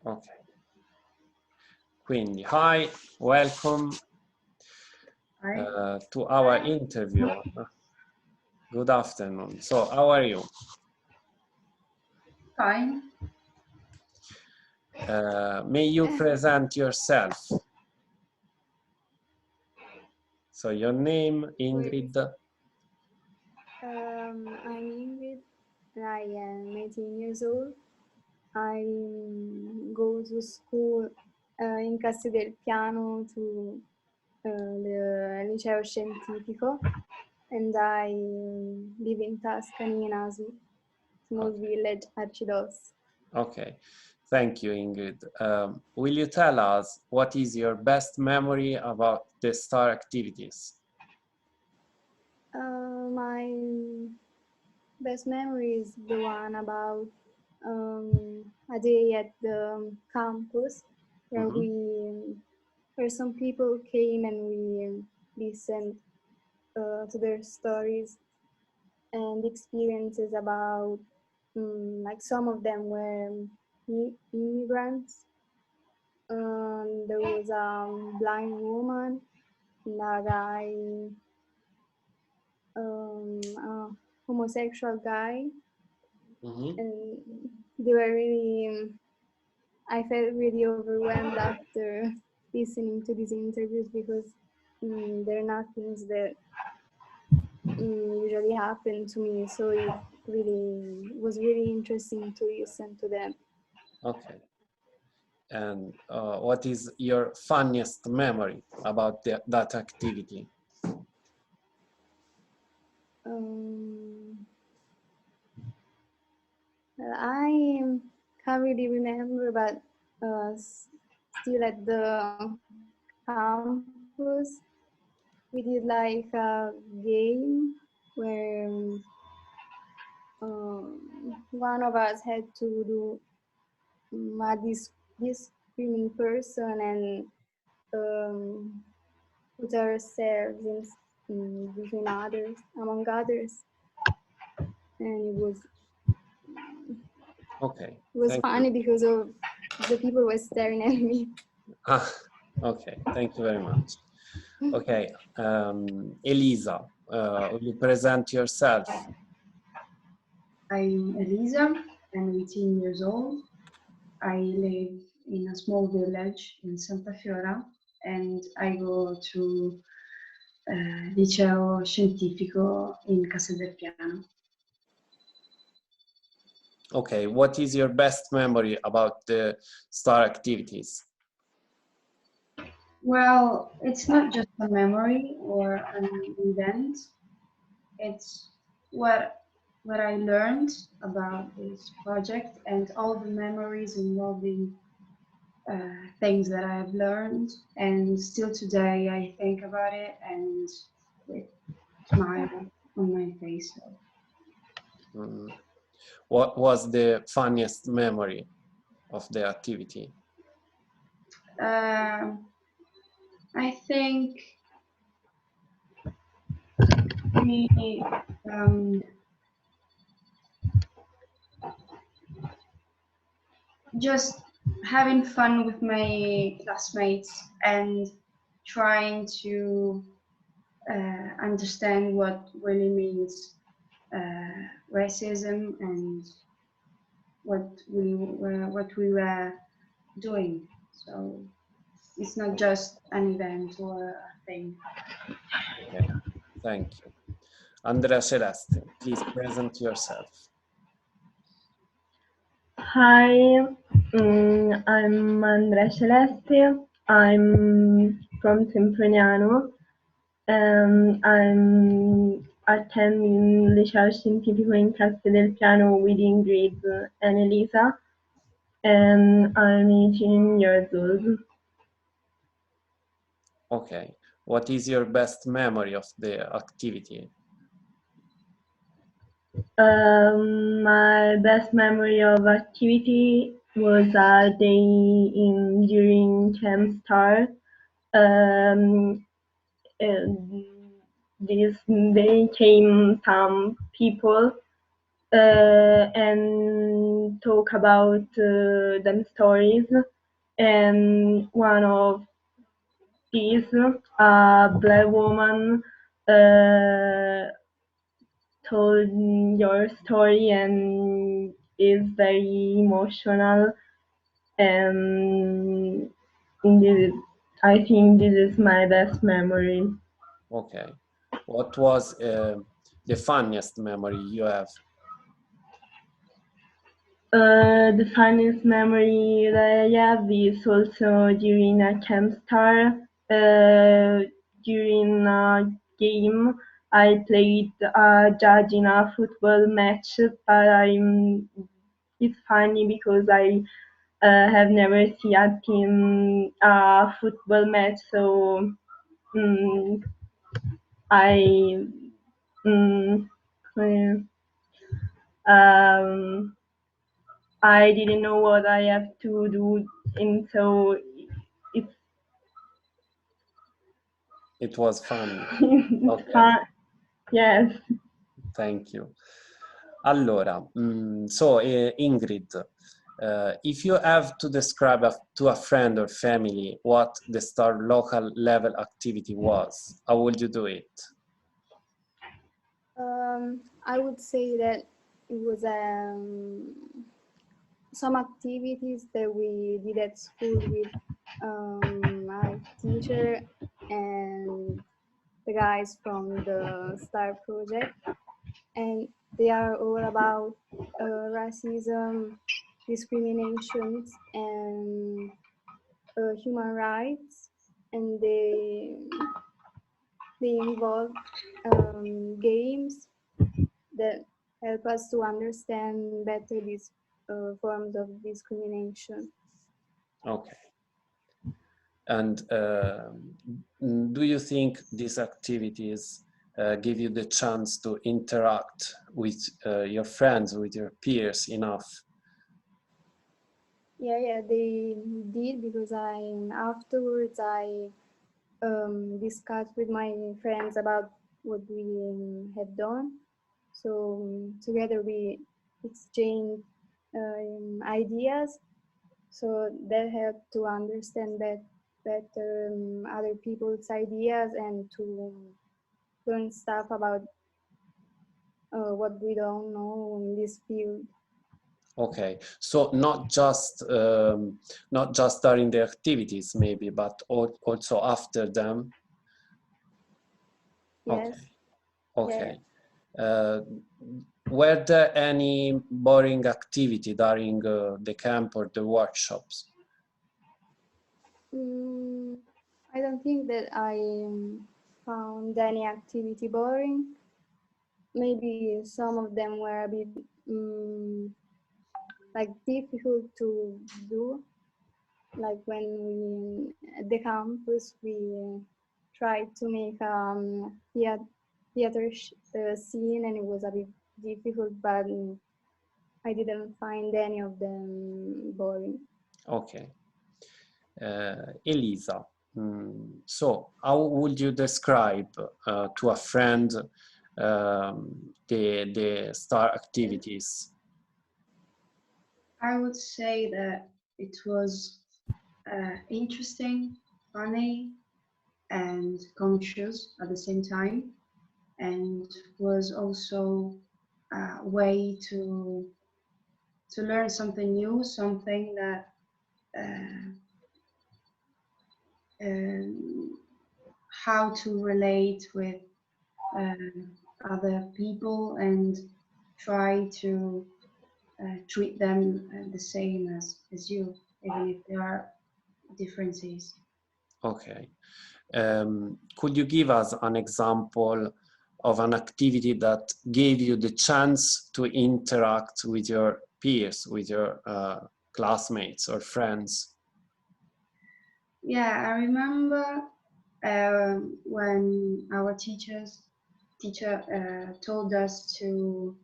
Ok. Quindi, hi, welcome to our interview. Good afternoon. So, how are you? Fine. May you present yourself? So, your name, Ingrid. I'm Ingrid, and I am 18 years old. I go to school in Casa del Piano to the Liceo Scientifico, and I live in Tuscany in a small village, Arcidos. Okay, thank you, Ingrid. Will you tell us what is your best memory about the STAR activities? My best memory is the one about a day at the campus where where some people came and we listened to their stories and experiences about like some of them were immigrants. There was a blind woman and a guy, a homosexual guy, and they were really, I felt really overwhelmed after listening to these interviews because they're not things that usually happen to me, so it was really interesting to listen to them. Okay. And what is your funniest memory about that activity? I can't really remember, but still at the campus, we did like a game where one of us had to do this screaming person and put ourselves in between others, among others, and it was okay. It was funny because of the people were staring at me. Okay, thank you very much. Okay, Elisa, will you present yourself? I'm Elisa. I'm 18 years old. I live in a small village in Santa Fiora, and I go to Liceo Scientifico in Casa del Piano. Okay, what is your best memory about the STAR activities? Well, it's not just a memory or an event. It's what I learned about this project and all the memories involving things that I have learned. And still today, I think about it and with a smile on my face. What was the funniest memory of the activity? I think we just having fun with my classmates and trying to understand what really means racism and what we were doing. So it's not just an event or a thing. Okay, thank you. Andrea Celeste, please present yourself. Hi, I'm Andrea Celeste. I'm from Semproniano. I'm attending Liceo Scientifico in Casa del Piano with Ingrid and Elisa, and I'm 18 years old. Okay, what is your best memory of the activity? My best memory of activity was a day during Camp Star. This day came some people and talk about them stories. And one of these, a black woman, told your story and is very emotional. And I think this is my best memory. Okay. What was the funniest memory you have? The funniest memory that I have is also during a camp star. During a game, I played a judge in a football match, but it's funny because I have never seen a team football match, so I mm, um, I didn't know what I have to do, and so it's It was funny. it's Okay. fun. Yes. Thank you. Allora, so Ingrid, if you have to describe to a friend or family what the STAR local level activity was, how would you do it? I would say that it was some activities that we did at school with my teacher and the guys from the STAR project, and they are all about racism, discriminations, and human rights, and they involve games that help us to understand better these forms of discrimination. Okay. And do you think these activities give you the chance to interact with your friends, with your peers enough? Yeah, they did, because afterwards I discussed with my friends about what we had done. So together we exchanged ideas, so that helped to understand better other people's ideas and to learn stuff about what we don't know in this field. Okay, so not just during the activities maybe, but also after them. Yes. Okay. Were there any boring activity during the camp or the workshops? I don't think that I found any activity boring. Maybe some of them were a bit like difficult to do. Like when we at the campus we tried to make theater scene, and it was a bit difficult, but I didn't find any of them boring. Okay. Elisa, so how would you describe to a friend the STAR activities? I would say that it was interesting, funny, and conscious at the same time, and was also a way to learn something new, something that how to relate with other people and try to treat them the same as you, even if there are differences. Okay. Could you give us an example of an activity that gave you the chance to interact with your peers, with your classmates or friends? Yeah, I remember when our teacher told us to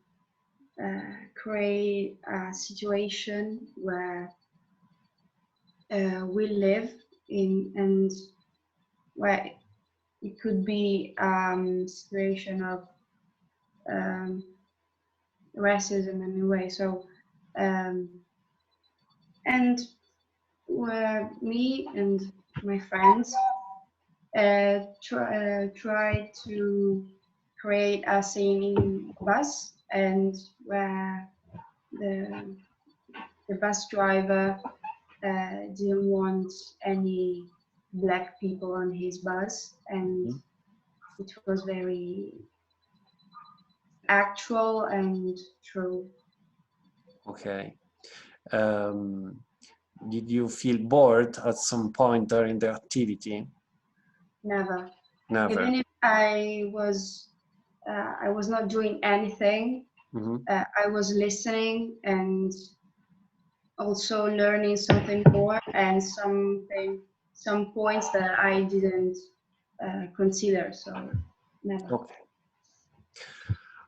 create a situation where we live in, and where it could be situation of racism in a way. So, and where me and my friends try to create a singing bus, and where the bus driver didn't want any black people on his bus, and it was very actual and true. Okay. Did you feel bored at some point during the activity? Never. Never. Even if I was not doing anything, I was listening and also learning something more, and some points that I didn't consider. So never. Okay.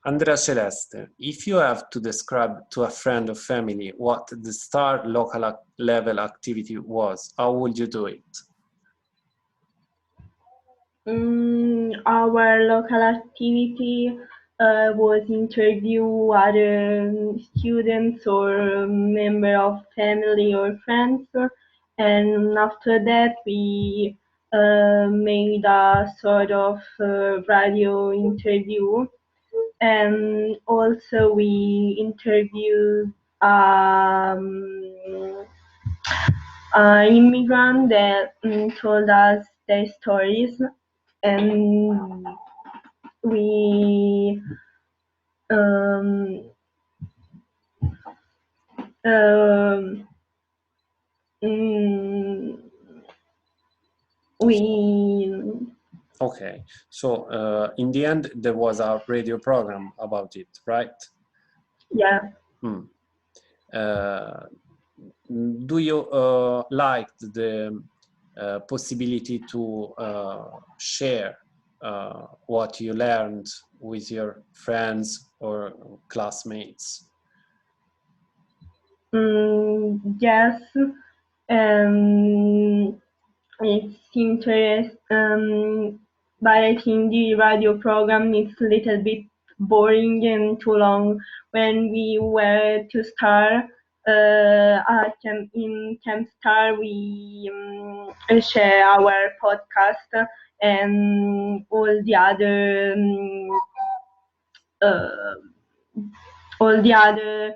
Andrea Celeste, if you have to describe to a friend or family what the STAR local level activity was, how would you do it? Our local activity was interview other students or member of family or friends, and after that we made a sort of radio interview, and also we interviewed immigrant that told us their stories, and we um, um, mm, we Okay, so in the end there was a radio program about it, right? yeah. Do you like the possibility to share what you learned with your friends or classmates? Yes, it's interesting, but I think the radio program is a little bit boring and too long. When we were to start in Camp Star, we share our podcast and uh, all the other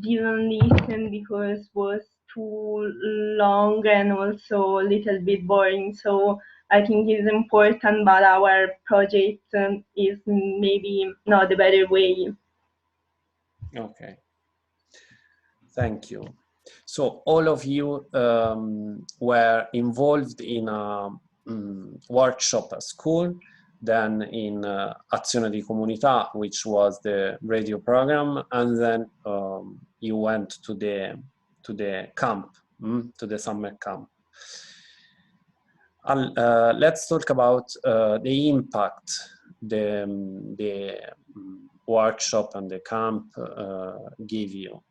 didn't listen because was too long and also a little bit boring. So I think it's important, but our project is maybe not the better way. Okay, thank you. So all of you were involved in a workshop at school, then in Azione di Comunità, which was the radio program, and then you went to the camp, to the summer camp. Let's talk about the impact the workshop and the camp give you.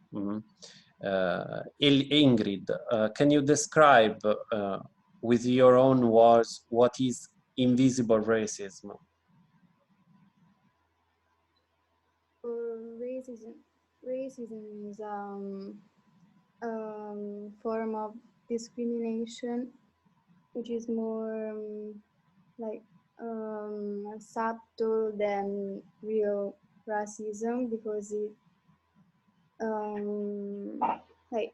Ingrid, can you describe with your own words what is invisible racism? Racism is form of discrimination, which is more like subtle than real racism, because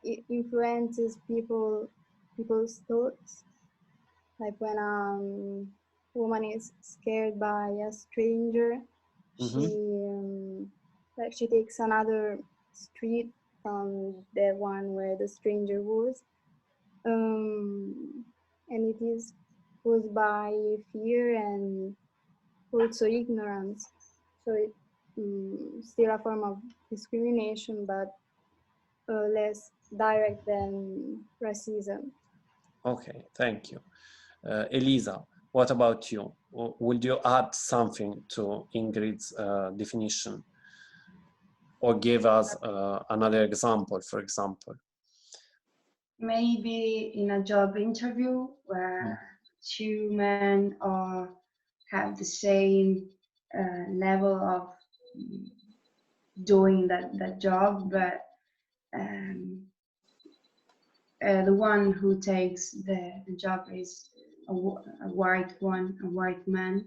it influences people's thoughts. Like when a woman is scared by a stranger, she takes another street from the one where the stranger was, and it is caused by fear and also ignorance. So it's still a form of discrimination, but less direct than racism. Okay, thank you. Elisa, what about you? Would you add something to Ingrid's definition? Or give us another example, for example? Maybe in a job interview where two men have the same level of doing that job, but the one who takes the job is a white man,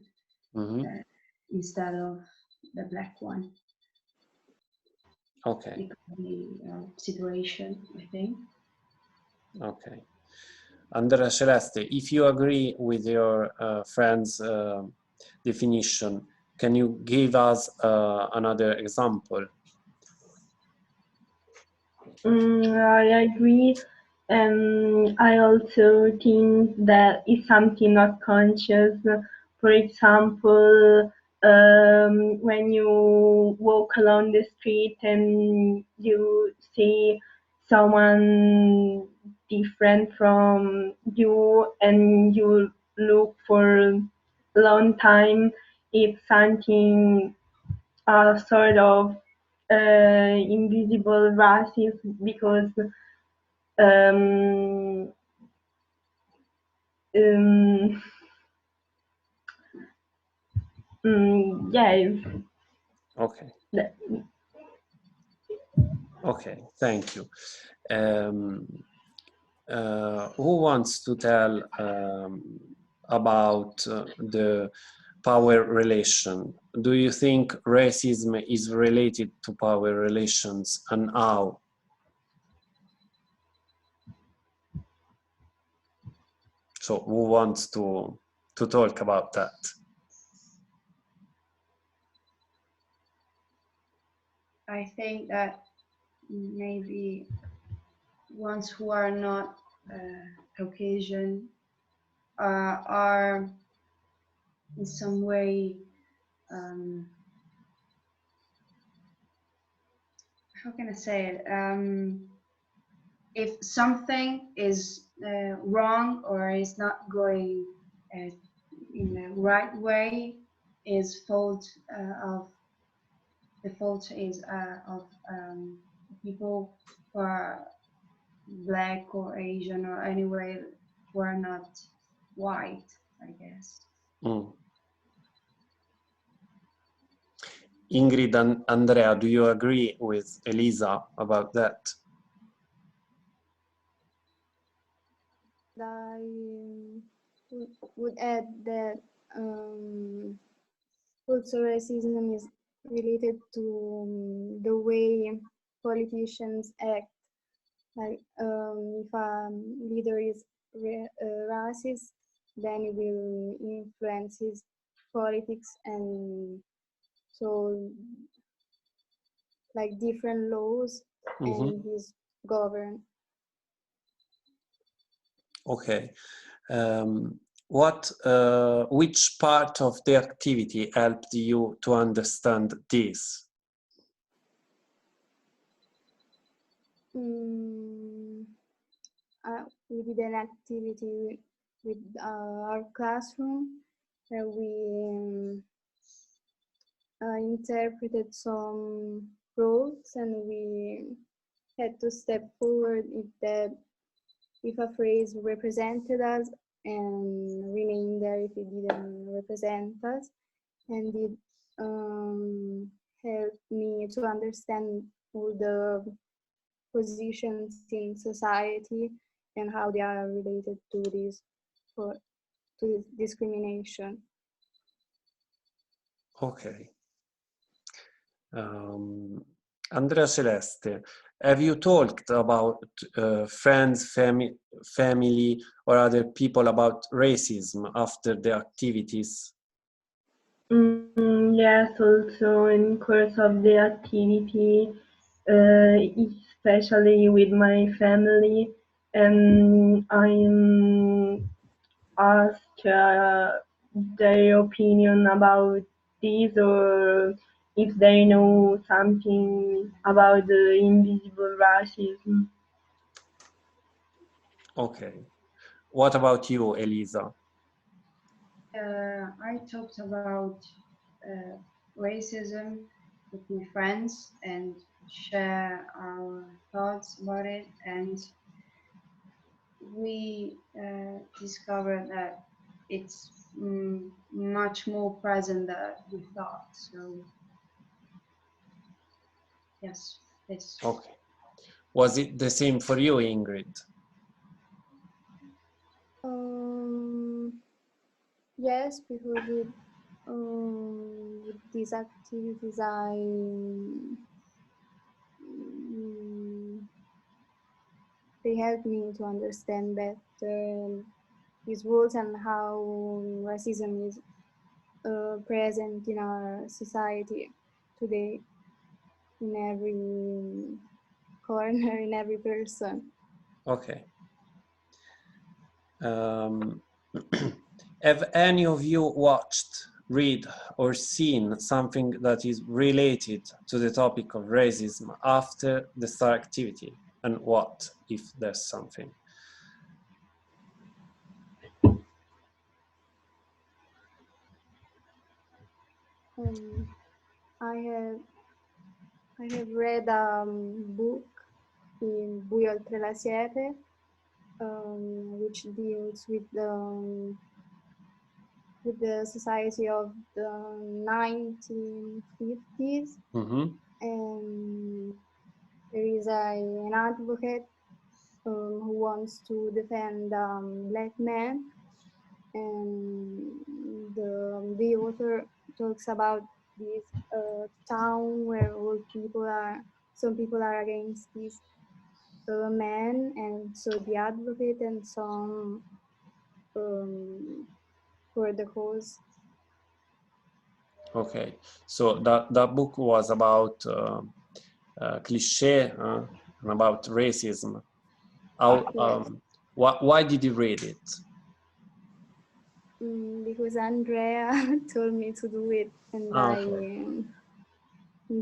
instead of the black one. Okay. Because of the situation, I think. Okay. Andrea Celeste, if you agree with your friend's definition, can you give us another example? I agree. I also think that it's something not conscious. For example, when you walk along the street and you see someone different from you and you look for a long time, it's something sort of invisible racism because um, um, yeah. Okay. Okay, thank you. Who wants to tell about the power relation? Do you think racism is related to power relations, and how? So who wants to talk about that? I think that maybe ones who are not Caucasian are in some way, how can I say it? If something is wrong or is not going in the right way, is fault of the fault is of people who are black or Asian or anyway who are not white, I guess. Ingrid and Andrea, do you agree with Elisa about that? I would add that also racism is related to the way politicians act. Like if a leader is racist, then it will influence his politics, and so like different laws and his govern. Okay. Which part of the activity helped you to understand this? We did an activity with our classroom where we interpreted some roles, and we had to step forward if a phrase represented us and remain there if it didn't represent us, and it helped me to understand all the positions in society and how they are related to this discrimination. Okay. Andrea Celeste, have you talked about friends, family, or other people about racism after the activities? Yes, also in course of the activity, especially with my family, and I'm asked their opinion about this, or if they know something about the invisible racism. Okay. What about you, Elisa? I talked about racism with my friends and share our thoughts about it, and we discovered that it's much more present than we thought. So Yes, this. Okay. Was it the same for you, Ingrid? Yes, because with these activities, they help me to understand better these rules and how racism is present in our society today, in every corner, in every person. Okay. Have any of you watched, read, or seen something that is related to the topic of racism after the STAR activity? And what, if there's something? I have read a book in Buio oltre la siepe, which deals with the society of the 1950s. And there is an advocate who wants to defend black men, and the author talks about this town where some people are against this man, and so the advocate, and some for the cause. Okay, so that book was about cliché and about racism. Why did you read it? Because Andrea told me to do it, and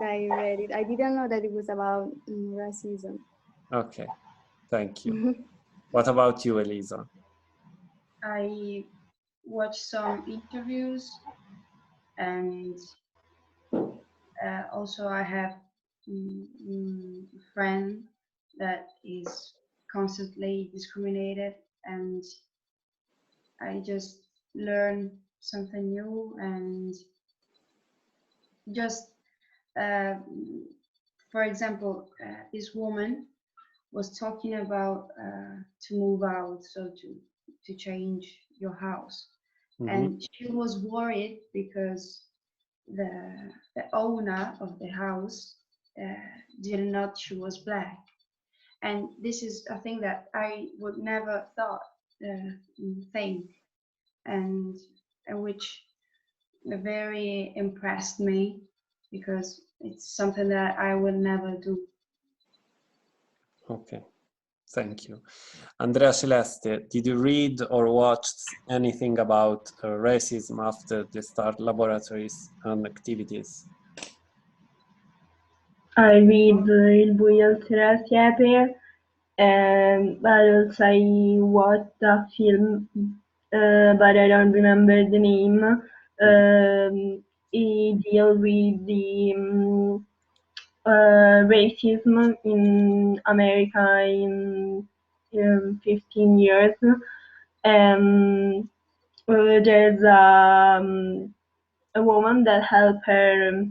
I read it. I didn't know that it was about racism. Okay, thank you. What about you, Elisa? I watched some interviews, and also I have a friend that is constantly discriminated, and I just learn something new, and just for example, this woman was talking about to move out, so to change your house. And she was worried because the owner of the house didn't know she was black. And this is a thing that I would never think, and which very impressed me, because it's something that I would never do. Okay, thank you. Andrea Celeste, did you read or watch anything about racism after the STAR laboratories and activities? I read Il buio oltre la siepe, but also I watched a film, but I don't remember the name. It deals with the racism in America in 15 years. There's a woman that helped her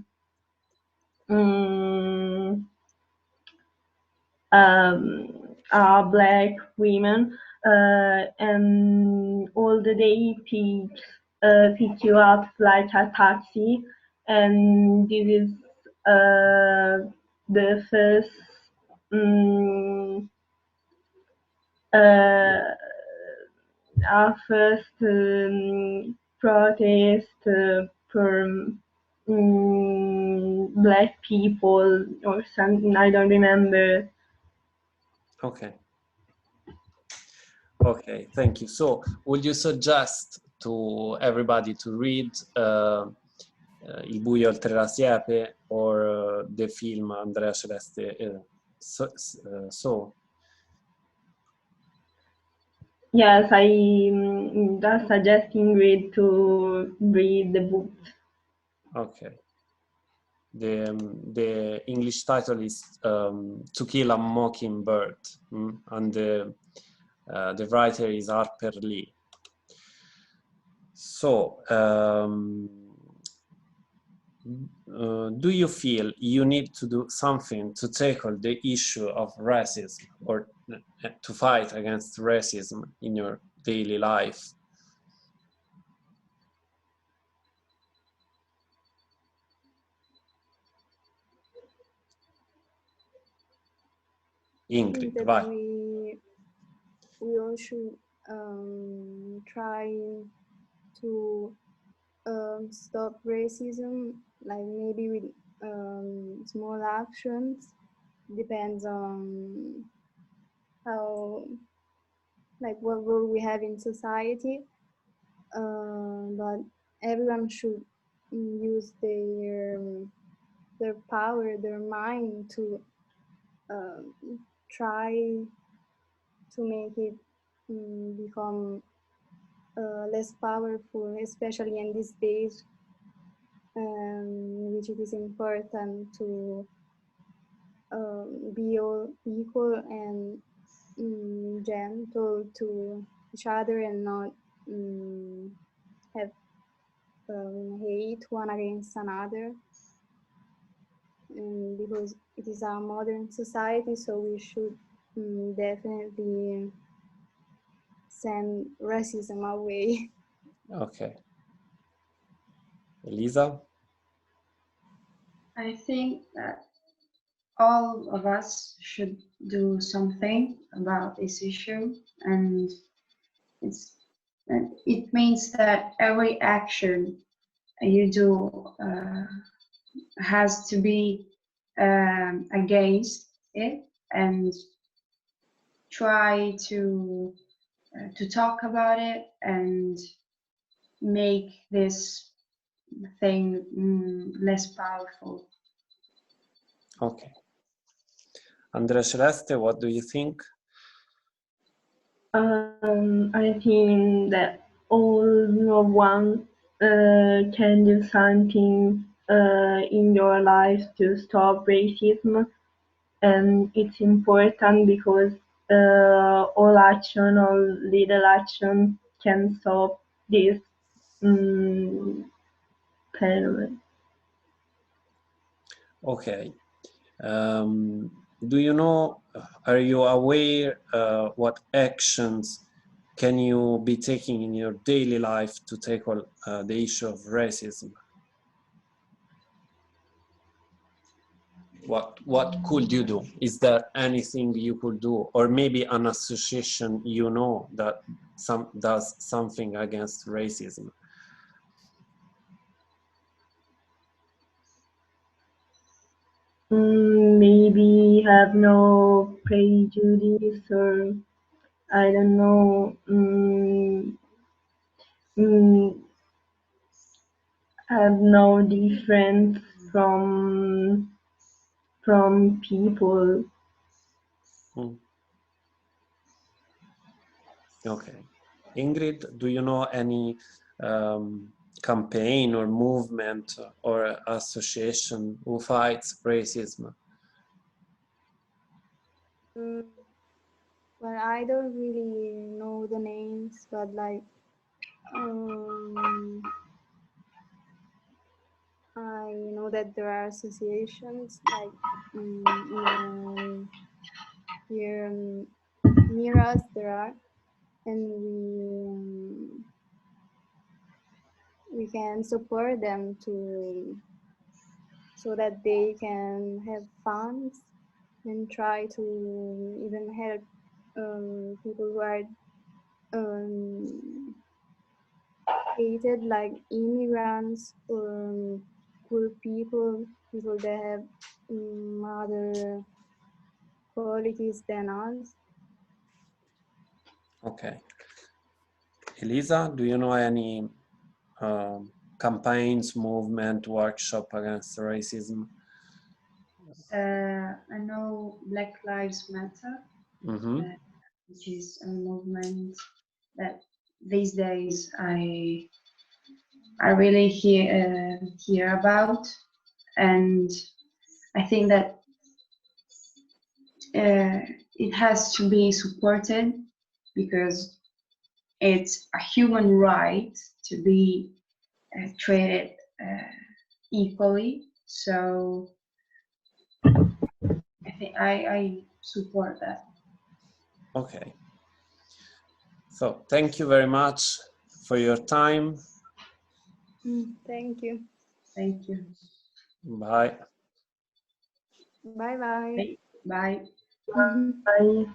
black women, and all the day pick you up like a taxi, and this is the first our first protest for black people or something. I don't remember. Okay. Okay, thank you. So, would you suggest to everybody to read Il buio oltre la siepe or the film Andrea Celeste saw? Yes, I just suggesting to read the book. Okay. The English title is To Kill a Mockingbird, and the writer is Harper Lee. So, do you feel you need to do something to tackle the issue of racism or to fight against racism in your daily life? Ingrid, That vai. we all should try to stop racism, like maybe with small actions. Depends on how, like what role we have in society. But everyone should use their power, their mind to try to make it become less powerful, especially in these days, which it is important to be all equal and gentle to each other and not have hate one against another. Because it is a modern society, so we should definitely send racism away. Okay. Elisa? I think that all of us should do something about this issue, and it means that every action you do has to be against it, and try to talk about it and make this thing less powerful. Okay. Andrea Celeste, what do you think? I think that all of one can do something in your life to stop racism, and it's important because all action, all little action can stop this phenomenon. Okay. Do you know, are you aware what actions can you be taking in your daily life to tackle the issue of racism? What could you do? Is there anything you could do, or maybe an association you know that does something against racism? Maybe have no prejudice, or I don't know, have no difference from people. Okay. Ingrid, do you know any campaign or movement or association who fights racism? Well, I don't really know the names, but like I know that there are associations like here near us there are, and we can support them to so that they can have funds and try to even help people who are hated, like immigrants or poor people that have other qualities than us. Okay. Elisa, do you know any campaigns, movement, workshop against racism? I know Black Lives Matter, which is a movement that these days I really hear about, and I think that it has to be supported because it's a human right to be treated equally. So I think I support that. Okay. So thank you very much for your time. Thank you. Thank you. Bye. Bye bye. Bye. Bye.